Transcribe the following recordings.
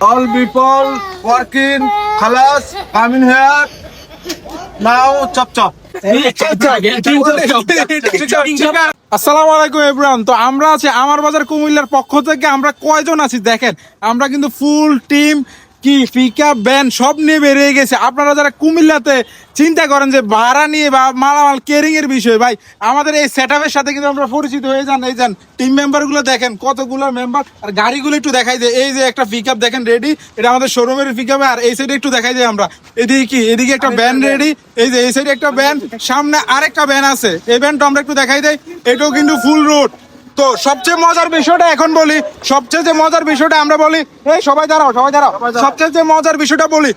All people working, halas, coming here. Now, chop chop. আসসালামু আলাইকুম everyone. তো আমরা আছি আমার বাজার কুমিল্লার পক্ষ থেকে। আমরা কয়জন আছি দেখেন, আমরা কিন্তু ফুল টিম কি পিকআপ ভ্যান সব নিয়ে বেরিয়ে গেছে। আপনারা যারা কুমিল্লাতে চিন্তা করেন যে ভাড়া নিয়ে বা মালামাল কেয়ারিং এর বিষয়, ভাই আমাদের এই সেটআপের সাথে কিন্তু আমরা পরিচিত হয়ে যান। এই যান টিম মেম্বার গুলো দেখেন, কতগুলো মেম্বার। আর গাড়িগুলো একটু দেখাই দেয়। এই যে একটা পিকআপ দেখেন রেডি, এটা আমাদের শোরুমের পিকআপ। আর এই সাইডে একটু দেখাই দেয় আমরা, এদিকে কি এদিকে একটা ভ্যান রেডি, এই যে এই সাইডে একটা ভ্যান, সামনে আরেকটা ভ্যান আছে। এই ভ্যানটা আমরা একটু দেখাই দেয়, এটাও কিন্তু ফুল রোড। তো সবচেয়ে মজার বিষয়টা এখন বলি, সবচেয়ে যে মজার বিষয়টা আমরা বলি, এই সবাই দাঁড়াও সবাই দাঁড়াও, সবচেয়ে যে মজার বিষয়টা বলি,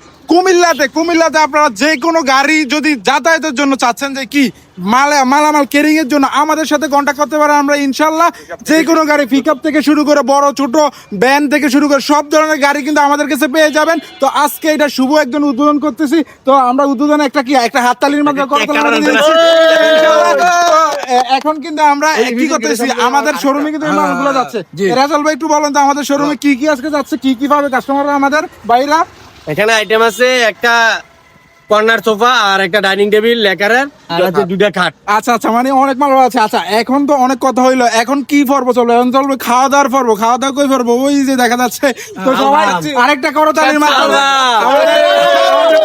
কুমিল্লাতে আপনারা যে কোনো গাড়ি যদি যাতায়াতের জন্য চাচ্ছেন, যে কি মালামাল কেরিং এর জন্য আমাদের সাথে কন্ট্যাক্ট করতে পারেন। আমরা ইনশাল্লাহ যে কোনো গাড়ি পিকআপ থেকে শুরু করে বড় ছোট ভ্যান থেকে শুরু করে সব ধরনের গাড়ি কিন্তু আমাদের কাছে পেয়ে যাবেন। তো আজকে এটা শুভ একজন উদ্বোধন করতেছি। তো আমরা উদ্বোধনে একটা হাততালির মাধ্যমে এখন কিন্তু আমরা কি করতেছি, আমাদের শোরুমে কিন্তু এই মালগুলো যাচ্ছে। রাজাল ভাই একটু বলেন তো আমাদের শোরুমে কি কি আজকে যাচ্ছে, কি কি পাবে কাস্টমাররা আমাদের বাইরা? এখানে আইটেম আছে একটা কর্নার সোফা আর একটা ডাইনিং টেবিল লেকারের আর আছে দুটা খাট। আচ্ছা আচ্ছা, মানে অনেক মাল আছে। আচ্ছা এখন তো অনেক কথা হইলো, এখন কি পর্ব চলবে? এখন চলবে খাওয়া দাওয়ার পর্ব। খাওয়া দাওয়া কই পর্ব? ওই যে দেখা যাচ্ছে। তো সবাই আরেকটা করতালির মাধ্যমে,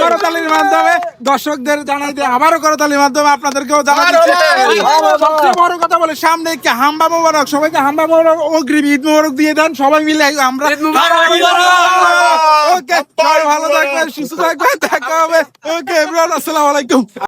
করতালির মাধ্যমে দর্শকদের জানাই দিয়ে আবারও করতালির মাধ্যমে আপনাদেরকেও জানাই দিচ্ছি। সবচেয়ে বড় কথা বলে, সামনে কি হাম্বা মোবারক, সবাইকে হাম্বা মোবারক অগ্রিম ঈদ মোবারক দিয়ে দেন সবাই মিলে। আমরা ওকে, ভালো থাকবেন, সুস্থ থাকবেন, দেখা হবে। ওকে এভরিওয়ান, আসসালামু আলাইকুম।